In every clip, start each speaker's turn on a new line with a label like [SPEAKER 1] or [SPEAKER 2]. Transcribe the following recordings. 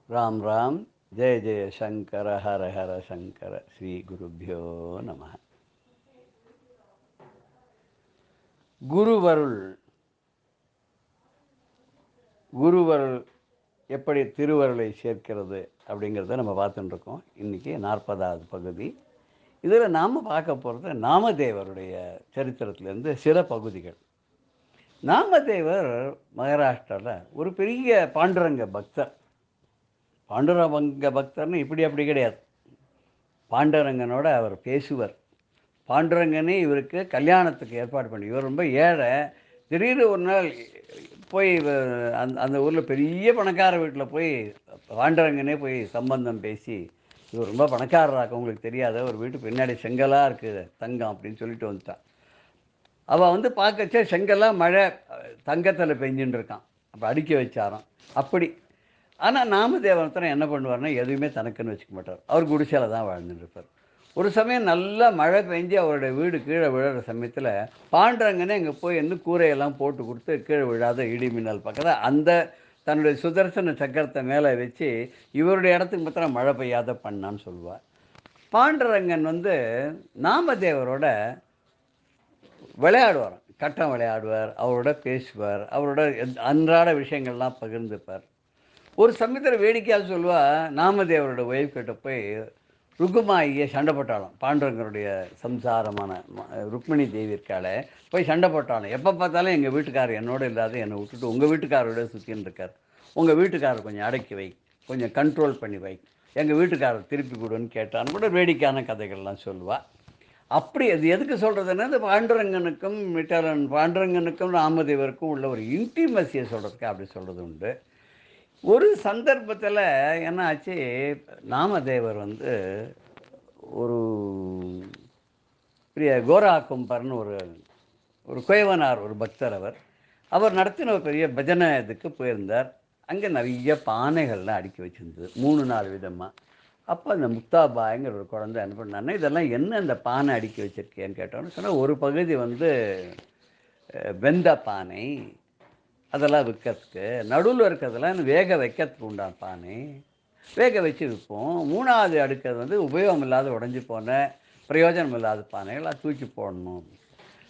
[SPEAKER 1] ராம் ராம். ஜெய ஜெய சங்கர ஹர ஹர சங்கர. ஸ்ரீ குருபியோ நம. குருவருள் குருவருள் எப்படி திருவருளை சேர்க்கிறது அப்படிங்கிறத நம்ம பார்த்துட்டு இருக்கோம். இன்றைக்கி 40வது பகுதி. இதில் நாம் பார்க்க போகிறது நாமதேவருடைய சரித்திரத்திலேருந்து சில பகுதிகள். நாமதேவர் மகாராஷ்டிராவில் ஒரு பெரிய பாண்டுரங்க பக்தர். பாண்டுரங்க பக்தர்னு இப்படி அப்படி கிடையாது. பாண்டுரங்கனோட அவர் பேசுவர். பாண்டுரங்கனே இவருக்கு கல்யாணத்துக்கு ஏற்பாடு பண்ணி, இவர் ரொம்ப ஏழை. திடீர்னு ஒரு நாள் போய் அந்த ஊரில் பெரிய பணக்கார வீட்டில் போய் பாண்டுரங்கனே போய் சம்பந்தம் பேசி, இவர் ரொம்ப பணக்காரராக உங்களுக்கு தெரியாத ஒரு வீட்டு பின்னாடி செங்கலாக இருக்குது தங்கம் அப்படின்னு சொல்லிட்டு வந்துட்டான். அவள் வந்து பார்க்கச்சே செங்கல்லாம் மழை தங்கத்தில் பெஞ்சுன்னு இருக்கான். அப்போ அடுக்கி வச்சாராம். அப்படி. ஆனால் நாமதேவனத்தனை என்ன பண்ணுவார்னா எதுவுமே தனக்குன்னு வச்சுக்க மாட்டார். அவர் குடிசையில் தான் வாழ்ந்துட்டு இருப்பார். ஒரு சமயம் நல்லா மழை பெஞ்சு அவருடைய வீடு கீழே விழுற சமயத்தில் பாண்டுரங்கனே அங்கே போய் இன்னும் கூரையெல்லாம் போட்டு கொடுத்து கீழே விழாத இடி மின்னல் பக்கத்தில் அந்த தன்னுடைய சுதர்சன சக்கரத்தை மேலே வச்சு இவருடைய இடத்துக்கு மாத்திரம் மழை பெய்யாத பண்ணான்னு சொல்லுவார். பாண்டுரங்கன் வந்து நாமதேவரோட விளையாடுவார், கட்டம் விளையாடுவார், அவரோட பேசுவார், அவரோட அன்றாட விஷயங்கள்லாம் பகிர்ந்துப்பார். ஒரு சமயத்தில் வேடிக்கையாக சொல்லுவா, நாமதேவரோட ஒய்ஃப் கிட்ட போய் ருக்குமாயியை சண்டை போட்டாலும், பாண்டுரங்கருடைய சம்சாரமான ருக்மிணி தேவி இருக்காளே, போய் சண்டை போட்டாலும், எப்போ பார்த்தாலும் எங்கள் வீட்டுக்காரர் என்னோட இல்லாத என்னை விட்டுட்டு உங்கள் வீட்டுக்காரோட சுற்றின்னு இருக்கார், உங்கள் வீட்டுக்காரர் கொஞ்சம் அடக்கி வை, கொஞ்சம் கண்ட்ரோல் பண்ணி வை, எங்கள் வீட்டுக்காரர் திருப்பி கொடுன்னு கேட்டான்னு கூட வேடிக்கையான கதைகள்லாம் சொல்லுவாள். அப்படி அது எதுக்கு சொல்கிறதுன்னா, இந்த பாண்டுரங்கனுக்கும் நாமதேவருக்கும் உள்ள ஒரு இன்டிமசியை சொல்கிறதுக்கு அப்படி சொல்கிறது உண்டு. ஒரு சந்தர்ப்பத்தில் என்ன ஆச்சு, நாமதேவர் வந்து ஒரு பெரிய கோரா கும்பர்னு ஒரு குயவனார், ஒரு பக்தர். அவர் நடத்தின ஒரு பெரிய பஜனை இதுக்கு போயிருந்தார். அங்கே நிறைய பானைகள்லாம் அடுக்கி வச்சுருந்தது, 3-4 விதமாக. அப்போ அந்த முக்தாபாய்ங்கிற ஒரு குழந்தை என்ன பண்ணான்னா, இதெல்லாம் என்ன அந்த பானை அடுக்கி வச்சுருக்கேன்னு கேட்டோன்னு சொன்னால், ஒரு பகுதி வந்து வெந்த பானை, அதெல்லாம் விற்கிறதுக்கு. நடுவில் இருக்கிறதெல்லாம் வேக வைக்கிறதுக்கு உண்டான பானை, வேக வச்சு விற்போம். 3வது அடுக்கிறது வந்து உபயோகம் இல்லாத உடஞ்சி போன பிரயோஜனம் இல்லாத பானைகள், அது தூக்கி போடணும்.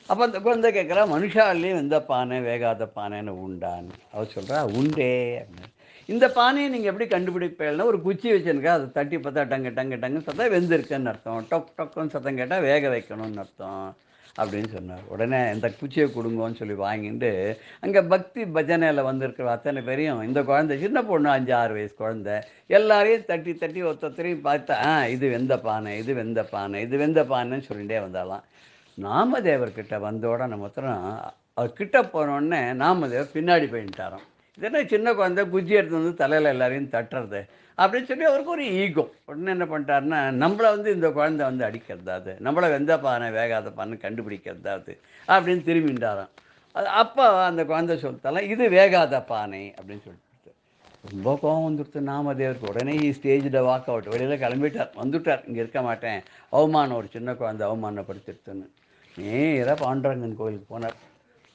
[SPEAKER 1] அப்போ அந்த குழந்தை கேட்குறா, மனுஷாலையும் எந்த பானை வேகாத பானைன்னு உண்டான்னு. அவர் சொல்கிறா, உண்டே அப்படின்னு. இந்த பானையை நீங்கள் எப்படி கண்டுபிடிப்பேன்னா, ஒரு குச்சி வச்சுருக்கா, அதை தட்டி பார்த்தா டங்கு டங்கு டங்குன்னு சத்தம் வெந்திருக்குன்னு அர்த்தம், டொக் டொக்குன்னு சத்தம் கேட்டால் வேக வைக்கணும்னு அர்த்தம் அப்படின்னு சொன்னார். உடனே இந்த குச்சியை கொடுங்கன்னு சொல்லி வாங்கிட்டு அங்கே பக்தி பஜனையில் வந்திருக்கிற அத்தனை பேரையும், இந்த குழந்தை சின்ன பொண்ணு 5-6 வயசு குழந்தை, எல்லாரையும் தட்டி தட்டி ஒருத்தரையும் பார்த்தா, இது வெந்த பானை, இது வெந்த பானை, இது வெந்த பானைன்னு சொல்லிகிட்டே வந்தாலாம். நாமதேவர்கிட்ட வந்தோட மாத்திரம் அவர் கிட்ட போனோடனே நாமதேவர் பின்னாடி போயிட்டாராம். இதென்ன சின்ன குழந்தை குச்சி எடுத்து வந்து தலையில் எல்லாரையும் தட்டுறது அப்படின்னு சொல்லி அவருக்கு ஒரு ஈகோ. உடனே என்ன பண்ணிட்டாருன்னா, நம்மளை வந்து இந்த குழந்தை வந்து அடிக்கிறதாது, நம்மளை வெந்த பானை வேகாத பானை கண்டுபிடிக்கிறதாது அப்படின்னு திரும்பிட்டாராம். அது அப்போ அந்த குழந்தை சொல்லிட்டாலாம், இது வேகாத பானை அப்படின்னு சொல்லிட்டு. ரொம்ப கோவம் வந்துடுத்து நாமதேவருக்கு. உடனே ஸ்டேஜில் வாக் அவுட், வெளியில் கிளம்பிட்டார், வந்துட்டார். இங்கே இருக்க மாட்டேன், அவமானம், ஒரு சின்ன குழந்தை அவமானப்படுத்திடுத்துன்னு நேராக பாண்டுரங்கன் கோயிலுக்கு போனார்.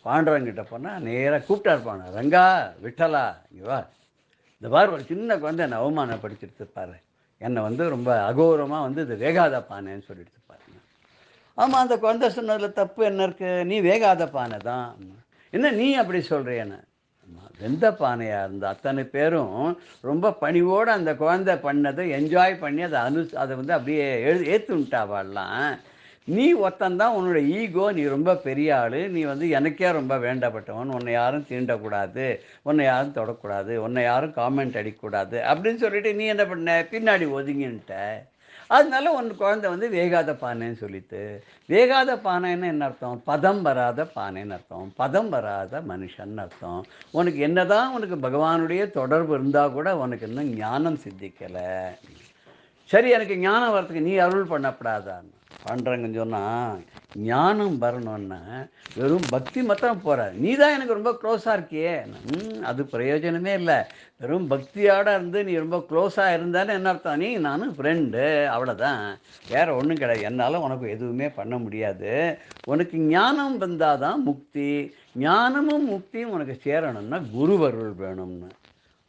[SPEAKER 1] பாண்டுரங்கிட்ட போனால் நேராக கூப்பிட்டார் போனார், ரங்கா விட்டலா இங்கே வா, இந்த பார் ஒரு சின்ன குழந்தை என்னை அவமானப்படுத்திடுத்துப்பாரு, என்னை வந்து ரொம்ப அகௌரவமாக வந்து இது வேகாத பானைன்னு சொல்லிட்டு பாருங்க. ஆமாம், அந்த குழந்தை சொன்னதில் தப்பு என்ன இருக்குது, நீ வேகாத பானை தான். என்ன நீ அப்படி சொல்கிறேன்னு. வெந்த பானையாக இருந்த அத்தனை பேரும் ரொம்ப பணிவோடு அந்த குழந்தை பண்ணதை என்ஜாய் பண்ணி அதை வந்து அப்படியே ஏற்றுட்டாவாள்லாம். நீ ஒத்தந்தான், உன்னோட ஈகோ, நீ ரொம்ப பெரிய ஆள், நீ வந்து எனக்கே ரொம்ப வேண்டப்பட்டவன், உன்னை யாரும் தீண்டக்கூடாது, உன்னை யாரும் தொடக்கூடாது, உன்னை யாரும் காமெண்ட் அடிக்கக்கூடாது அப்படின்னு சொல்லிட்டு நீ என்ன பண்ண, பின்னாடி ஒதுங்கின்ட்ட. அதனால உன் குழந்தை வந்து வேகாத பானைன்னு சொல்லிட்டு. வேகாத பானைன்னு என்ன அர்த்தம், பதம் வராத பானைன்னு அர்த்தம், பதம் வராத மனுஷன் அர்த்தம். உனக்கு என்னதான் உனக்கு பகவானுடைய தொடர்பு இருந்தால் கூட உனக்கு இன்னும் ஞானம் சித்திக்கலை. சரி, எனக்கு ஞானம் வரத்துக்கு நீ அருள் பண்ணப்படாதான்னு பாண்டுரங்கன்னு சொன்னால், ஞானம் வரணுன்னா வெறும் பக்தி மாத்திரம் போகிற, நீ தான் எனக்கு ரொம்ப க்ளோஸாக இருக்கியே, அது பிரயோஜனமே இல்லை. வெறும் பக்தியோடு இருந்து நீ ரொம்ப க்ளோஸாக இருந்தான்னு என்ன அர்த்தம், நீ நானும் ஃப்ரெண்டு, அவ்வளோதான், வேறு ஒன்றும் கிடையாது. என்னால் உனக்கு எதுவுமே பண்ண முடியாது. உனக்கு ஞானம் வந்தால் தான் முக்தி. ஞானமும் முக்தியும் உனக்கு சேரணும்னா குருவருள் வேணும்னு.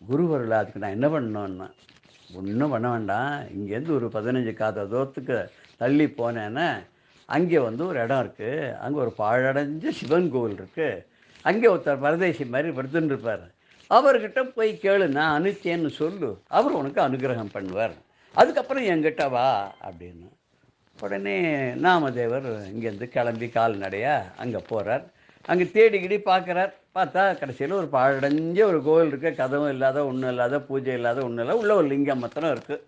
[SPEAKER 1] குருவருளா அதுக்கு நான் என்ன பண்ணணுன்னா, ஒன்றும் பண்ண வேண்டாம். இங்கேருந்து ஒரு 15 காத தூரத்துக்கு தள்ளி போனேன்னா, அங்கே வந்து ஒரு இடம் இருக்குது. அங்கே ஒரு பாழடைஞ்ச சிவன் கோவில் இருக்குது. அங்கே ஒருத்தர் பரதேசி மாதிரி படுத்துன்னு இருப்பார். அவர்கிட்ட போய் கேளு, நான் அனுப்பிச்சேன்னு சொல்லு. அவர் உனக்கு அனுகிரகம் பண்ணுவார். அதுக்கப்புறம் என்கிட்ட வா அப்படின்னு. உடனே நாமதேவர் இங்கேருந்து கிளம்பி கால்நடையா அங்கே போகிறார். அங்கே தேடிக்கிடி பார்க்குறார். பார்த்தா கடைசியில் ஒரு பாழடைஞ்ச ஒரு கோவில் இருக்குது. கதவும் இல்லாத, ஒன்றும் இல்லாத, பூஜை இல்லாத, ஒன்றும் இல்லை. உள்ள ஒரு லிங்கம் மாத்திரம் இருக்குது.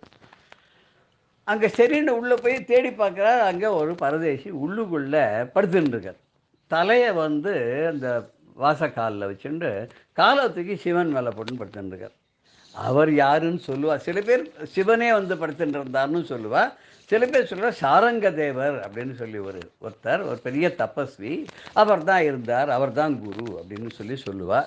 [SPEAKER 1] அங்கே சரின்னு உள்ளே போய் தேடி பார்க்குறார். அங்கே ஒரு பரதேசி உள்ளுக்குள்ளே படுத்துன்னு இருக்கார். தலையை வந்து அந்த வாசக்காலில் வச்சுட்டு காலை தூக்கி சிவன் மேலே போட்டுன்னு படுத்துன்னு இருக்கார். அவர் யாருன்னு சொல்லுவா. சில பேர் சிவனே வந்து படுத்துட்டு இருந்தார்னு சொல்லுவா. சில பேர் சொல்லுவா சாரங்க தேவர் அப்படின்னு சொல்லி ஒருத்தர் ஒரு பெரிய தபஸ்வி, அவர் தான் இருந்தார், அவர் தான் குரு அப்படின்னு சொல்லுவா.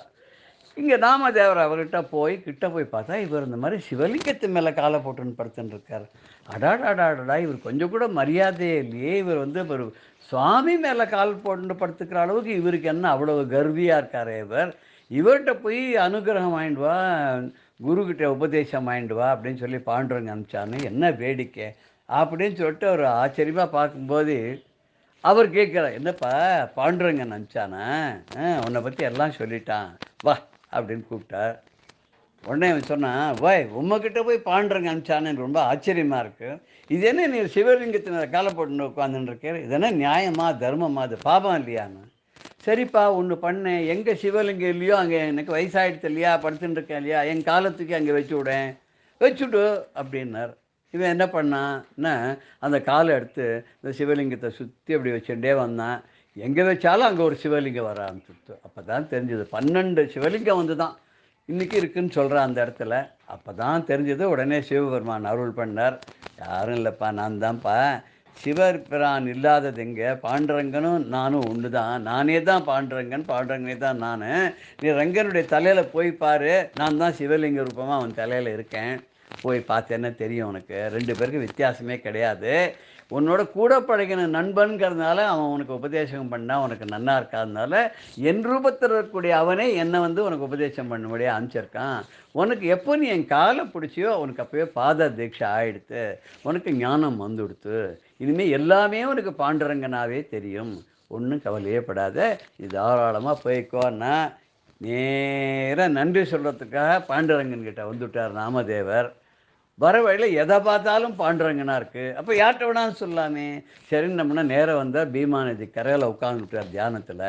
[SPEAKER 1] இங்கே நாமதேவர் அவர்கிட்ட போய் கிட்ட போய் பார்த்தா இவர் இந்த மாதிரி சிவலிங்கத்து மேலே காலை போட்டுன்னு படுத்துன்னு இருக்கார். அடாடாடாடா, இவர் கொஞ்சம் கூட மரியாதையே இல்லையே. இவர் வந்து ஒரு சுவாமி மேலே கால் போட்டு படுத்துக்கிற அளவுக்கு இவருக்கு என்ன அவ்வளவு கர்வியாக இருக்காரே இவர். இவர்கிட்ட போய் அனுகிரகம் வாங்கிட்டு வா, குருக்கிட்ட உபதேசம் வாங்கிட்டு வா அப்படின்னு சொல்லி பாண்டுரங்க அனுப்பிச்சான்னு. என்ன வேடிக்கை அப்படின்னு சொல்லிட்டு அவர் ஆச்சரியமாக பார்க்கும்போது அவர் கேட்குறார், என்னப்பா பாண்டுரங்கன் அனுப்பிச்சானா? உன்னை பற்றி எல்லாம் சொல்லிட்டான், வா அப்படின்னு கூப்பிட்டார். உடனே அவன் சொன்னான், வாய் உம்மக்கிட்ட போய் பாண்டுரங்க அனுப்பிச்சானு ரொம்ப ஆச்சரியமாக இருக்குது. இது என்ன நீ சிவலிங்கத்தின காலை போட்டுன்னு உட்காந்துருக்கேன், இது என்ன நியாயமா தர்மமா, அது பாபம் இல்லையான்னு. சரிப்பா ஒன்று பண்ணேன், எங்கே சிவலிங்கம் இல்லையோ அங்கே எனக்கு வயசாகிடுது இல்லையா, படுத்துட்டு இருக்கேன் இல்லையா, என் காலத்துக்கு அங்கே வச்சு விடேன், வச்சுடு அப்படின்னார். இவன் என்ன பண்ணான்னா அந்த காலை எடுத்து இந்த சிவலிங்கத்தை சுற்றி அப்படி வச்சுட்டே வந்தான். எங்கே வச்சாலும் அங்கே ஒரு சிவலிங்கம் வர ஆரம்பிச்சுட்டு. அப்போ தான் தெரிஞ்சது 12 சிவலிங்கம் வந்து தான் இன்றைக்கி இருக்குதுன்னு சொல்கிறான் அந்த இடத்துல. அப்போ தான் தெரிஞ்சது. உடனே சிவபெருமான் அருள் பண்ணார். யாரும் இல்லைப்பா, நான் தான்ப்பா. சிவபிரான் இல்லாதது எங்கே? பாண்டுரங்கனும் நானும் ஒன்று தான். நானே தான் பாண்டுரங்கன், பாண்டுரங்கனே தான் நான். நீ ரங்கனுடைய தலையில் போய் பாரு, நான் தான் சிவலிங்க ரூபமாக அவன் தலையில் இருக்கேன். போய் பார்த்தேன்னா தெரியும் உனக்கு. 2 பேருக்கு வித்தியாசமே கிடையாது. உன்னோட கூட பழகின நண்பன்கிறதுனால அவன் உனக்கு உபதேசம் பண்ணால் உனக்கு நன்னா இருக்காதனால என் ரூபத்தில் இருக்கக்கூடிய அவனே என்னை வந்து உனக்கு உபதேசம் பண்ணும்படியாக அனுப்பிச்சிருக்கான். உனக்கு எப்போ நீ என் காலை பிடிச்சியோ உனக்கு அப்போயே பாத தீட்சை ஆகிடுத்து, உனக்கு ஞானம் வந்துடுத்து. இனிமேல் எல்லாமே உனக்கு பாண்டுரங்கனாவே தெரியும், ஒன்றும் கவலையே படாத, நீ தாராளமாக போய்க்கோன்னா. நேராக நன்றி சொல்கிறதுக்காக பாண்டுரங்கன்கிட்ட வந்துவிட்டார் நாமதேவர். வர வழியில் எதை பார்த்தாலும் பாண்டுரங்கனாக இருக்குது. அப்போ யார்கிட்ட வேணாலும் சொல்லாமே. சரின்னு நம்மனா நேராக வந்தால் பீமா நதி கரையில் உட்காந்துட்டார் தியானத்தில்.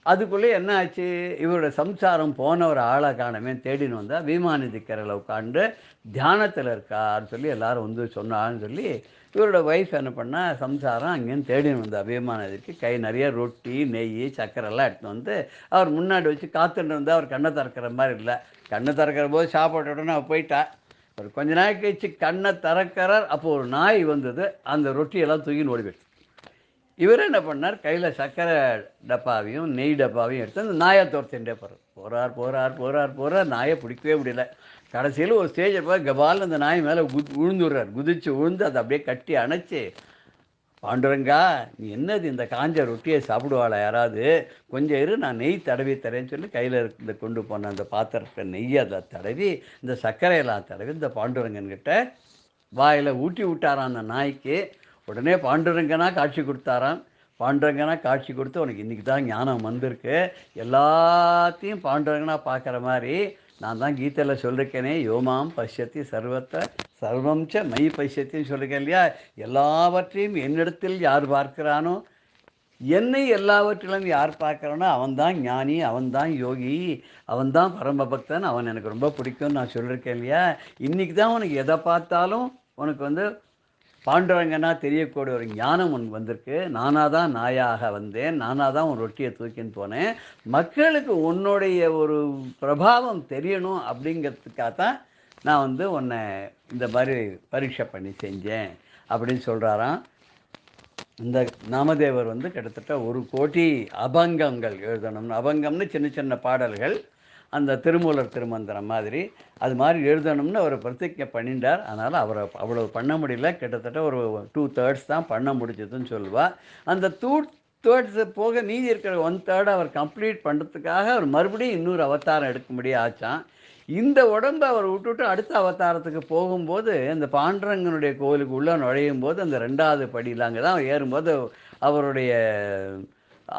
[SPEAKER 1] அதுக்குள்ளே என்ன ஆச்சு, இவரோட சம்சாரம் போன ஒரு ஆளை காணமே தேடின்னு வந்தால் பீமா நதி கரையில் உட்காந்து தியானத்தில் இருக்கான்னு சொல்லி எல்லோரும் வந்து சொன்னான்னு சொல்லி இவரோட ஒய்ஃப் என்ன பண்ணால் சம்சாரம் அங்கேருந்து தேடின்னு வந்தால் பீமா நதிக்கு. கை நிறைய ரொட்டி நெய் சக்கரெல்லாம் எடுத்துன்னு வந்து அவர் முன்னாடி வச்சு காத்துட்டு இருந்தால் அவர் கண்ணை திறக்கிற மாதிரி இல்லை. கண்ணை திறக்கிற போது சாப்பாட்டு உடனே அவள் போயிட்டா. ஒரு கொஞ்ச நாள் கழிச்சு கண்ணை திறக்கிறார். அப்போ ஒரு நாய் வந்தது, அந்த ரொட்டியெல்லாம் தூக்கின்னு ஓடி போயிடுச்சு. இவர் என்ன பண்ணார், கையில் சர்க்கரை டப்பாவையும் நெய் டப்பாவையும் எடுத்து அந்த நாயை துரத்தின்றே போகிறார். நாயை பிடிக்கவே முடியல. கடைசியில் ஒரு ஸ்டேஜை போய் கபால் அந்த நாய் மேலே விழுந்துடுறார். விழுந்து அதை அப்படியே கட்டி அணைச்சி, பாண்டுரங்கா நீ என்னது இந்த காஞ்ச ரொட்டியை சாப்பிடுவாளா யாராவது, கொஞ்சம் இரு நான் நெய் தடவி தரேன்னு சொல்லி கையில் இருந்து கொண்டு போன அந்த பாத்திரத்தை நெய்யை அதை தடவி இந்த சர்க்கரையெல்லாம் தடவி இந்த பாண்டுரங்கன்கிட்ட வாயில் ஊட்டி விட்டாராம் அந்த நாய்க்கு. உடனே பாண்டுரங்கனாக காட்சி கொடுத்தாராம். பாண்டுரங்கனாக காட்சி கொடுத்து உனக்கு இன்றைக்கி தான் ஞானம் வந்திருக்கு, எல்லாத்தையும் பாண்டுரங்கனாக பார்க்குற மாதிரி நான் தான் கீதையில் சொல்லியிருக்கேனே, யோமாம் பஷ்யத்தி சர்வம் ச மை பஷ்யத்தின்னு சொல்லியிருக்கேன் இல்லையா. எல்லாவற்றையும் என்னிடத்தில் யார் பார்க்கிறானோ, என்னை எல்லாவற்றிலும் யார் பார்க்குறானோ அவன்தான் ஞானி, அவன்தான் யோகி, அவன்தான் பரமபக்தன், அவன் எனக்கு ரொம்ப பிடிக்கும்னு நான் சொல்லியிருக்கேன் இல்லையா. இன்றைக்கி தான் உனக்கு எதை பார்த்தாலும் உனக்கு வந்து பாண்டுரங்கனா தெரியக்கூடிய ஒரு ஞானம் உனக்கு வந்திருக்கு. நானாக தான் நாயாக வந்தேன், நானாக தான் உன் ரொட்டியை தூக்கின்னு போனேன். மக்களுக்கு உன்னுடைய ஒரு பிரபாவம் தெரியணும் அப்படிங்கிறதுக்காக தான் நான் வந்து உன்னை இந்த மாதிரி பரீட்சை பண்ணி செஞ்சேன் அப்படின்னு சொல்கிறாராம். இந்த நாமதேவர் வந்து கிட்டத்தட்ட 1 கோடி அபங்கங்கள் எழுதணும்னு, அபங்கம்னு சின்ன சின்ன பாடல்கள், அந்த திருமூலர் திருமந்திரம் மாதிரி அது மாதிரி எழுதணும்னு அவர் பிரதிஜை பண்ணிட்டார். அதனால் அவரை அவ்வளோ பண்ண முடியல. கிட்டத்தட்ட ஒரு 2/3 தான் பண்ண முடிஞ்சதுன்னு சொல்லுவாள். அந்த 2/3 போக மீதி இருக்கிற 1/3 அவர் கம்ப்ளீட் பண்ணுறதுக்காக அவர் மறுபடியும் இன்னொரு அவதாரம் எடுக்க முடியாது ஆச்சான். இந்த உடம்பை அவர் விட்டுட்டு அடுத்த அவதாரத்துக்கு போகும்போது அந்த பாண்டரங்கனுடைய கோவிலுக்கு உள்ளே நுழையும் போது அந்த 2வது படியில் அங்கே தான் ஏறும்போது அவருடைய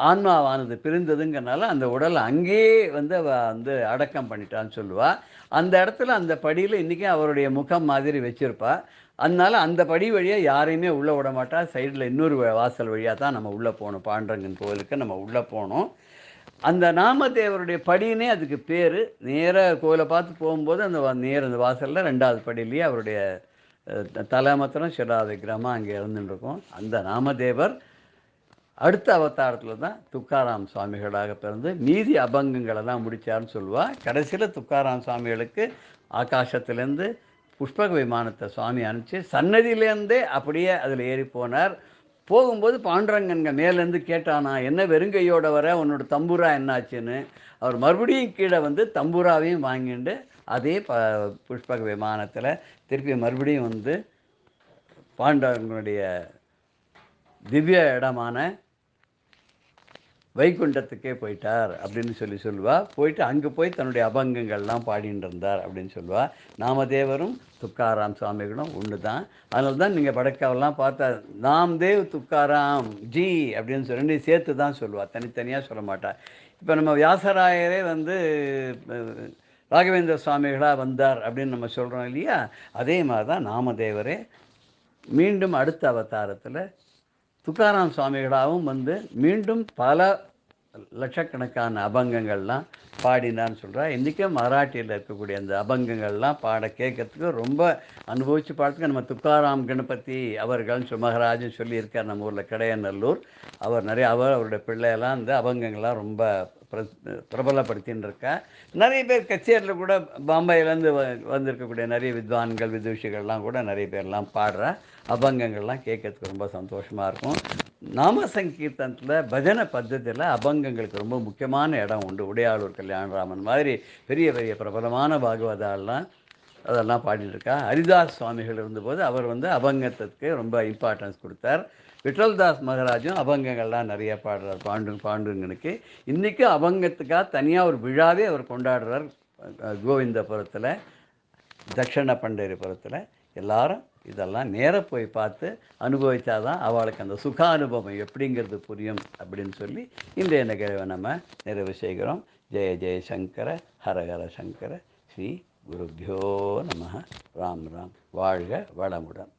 [SPEAKER 1] ஆன்மாவானது பிரிந்ததுங்கிறனால அந்த உடலை அங்கேயே வந்து அடக்கம் பண்ணிட்டான்னு சொல்லுவா. அந்த இடத்துல அந்த படியில் இன்றைக்கி அவருடைய முகம் மாதிரி வச்சுருப்பா. அதனால அந்த படி வழியாக யாரையுமே உள்ளே விட மாட்டா. சைடில் இன்னொரு வாசல் வழியாக தான் நம்ம உள்ளே போகணும். பாண்டரங்கன் கோவிலுக்கு நம்ம உள்ளே போகணும். அந்த நாமதேவருடைய படினே அதுக்கு பேர். நேராக கோவிலை பார்த்து போகும்போது அந்த அந்த வாசலில் 2வது படியிலேயே அவருடைய தலை மாத்திரம் சிலாத விக்கிரகமாக அங்கே இருந்துருக்கும். அந்த நாமதேவர் அடுத்த அவதாரத்தில் தான் துக்காராம் சுவாமிகளாக பிறந்து மீதி அபங்கங்களெல்லாம் முடித்தார்னு சொல்லுவாள். கடைசியில் துக்காராம் சுவாமிகளுக்கு ஆகாசத்துலேருந்து புஷ்பக விமானத்தை சுவாமி அனுப்பிச்சு சன்னதியிலேருந்தே அப்படியே அதில் ஏறி போனார். போகும்போது பாண்டரங்கன்க மேலேருந்து கேட்டானா, என்ன வெறுங்கையோட வர, உன்னோட தம்பூரா என்னாச்சுன்னு. அவர் மறுபடியும் கீழே வந்து தம்பூராவையும் வாங்கிட்டு அதே புஷ்பக விமானத்தில் திருப்பி மறுபடியும் வந்து பாண்டவர்களுடைய திவ்ய இடமான வைகுண்டத்துக்கே போயிட்டார் அப்படின்னு சொல்லுவாள். போயிட்டு அங்கே போய் தன்னுடைய அபங்கங்கள்லாம் பாடிட்டு இருந்தார் அப்படின்னு சொல்லுவாள். நாமதேவரும் துக்காராம் சுவாமிகளும் ஒன்று தான். அதனால தான் நீங்கள் படக்காவெல்லாம் பார்த்தா நாம்தேவ் துக்காராம் ஜி அப்படின்னு சொல்லி சேர்த்து தான் சொல்லுவாள், தனித்தனியாக சொல்ல மாட்டாள். இப்போ நம்ம வியாசராயரே வந்து ராகவேந்திர சுவாமிகளாக வந்தார் அப்படின்னு நம்ம சொல்கிறோம் இல்லையா, அதே மாதிரி தான் நாமதேவரே மீண்டும் அடுத்த அவதாரத்தில் துக்காராம் சுவாமிகளாகவும் வந்து மீண்டும் பல லட்சக்கணக்கான அபங்கங்கள்லாம் பாடினான்னு சொல்கிறார். இன்றைக்கும் மராட்டியில் இருக்கக்கூடிய அந்த அபங்கங்கள்லாம் பாட கேட்கறதுக்கு ரொம்ப அனுபவித்து பாடுறதுக்கு நம்ம துக்காராம் கணபதி அவர்கள் மகராஜன் சொல்லியிருக்கார் நம்ம ஊரில் கடையநல்லூர். அவர் நிறைய அவருடைய பிள்ளையெல்லாம் இந்த அபங்கங்கள்லாம் ரொம்ப பிரபலப்படுத்தின்னு இருக்கா. நிறைய பேர் கச்சேரியில் கூட பாம்பேலேருந்து வந்திருக்கக்கூடிய நிறைய வித்வான்கள் விதுஷிகள்லாம் கூட நிறைய பேர்லாம் பாடுற அபங்கங்கள்லாம் கேட்கறதுக்கு ரொம்ப சந்தோஷமாக இருக்கும். நாம சங்கீர்த்தனத்தில் பஜனை பద్ధதியில் அபங்கங்களுக்கு ரொம்ப முக்கியமான இடம் உண்டு. உடையாளூர் கல்யாணராமன் மாதிரி பெரிய பெரிய பிரபலமான பாகவதாலாம் அதெல்லாம் பாடிட்டுருக்கா. ஹரிதாஸ் சுவாமிகள் இருந்தபோது அவர் வந்து அபங்கத்துக்கு ரொம்ப இம்பார்ட்டன்ஸ் கொடுத்தார். விட்டல்தாஸ் மகராஜும் அபங்கங்கள்லாம் நிறைய பாடுறார் பாண்டுங்கனுக்கு. இன்றைக்கும் அபங்கத்துக்காக தனியாக ஒரு விழாவே அவர் கொண்டாடுறார். கோவிந்தபுரத்தில் தட்சிண பண்டரிபுரத்தில் எல்லாரும் இதெல்லாம் நேராக போய் பார்த்து அனுபவித்தா தான் அவளுக்கு அந்த சுக அனுபவம் எப்படிங்கிறது புரியும் அப்படின்னு சொல்லி இன்றைய நிகழ்வை நம்ம நிறைவு செய்கிறோம். ஜெய ஜெய சங்கர ஹரஹர சங்கர ஸ்ரீ குருபியோ நம. ராம் ராம். வாழ்க வளமுடன்.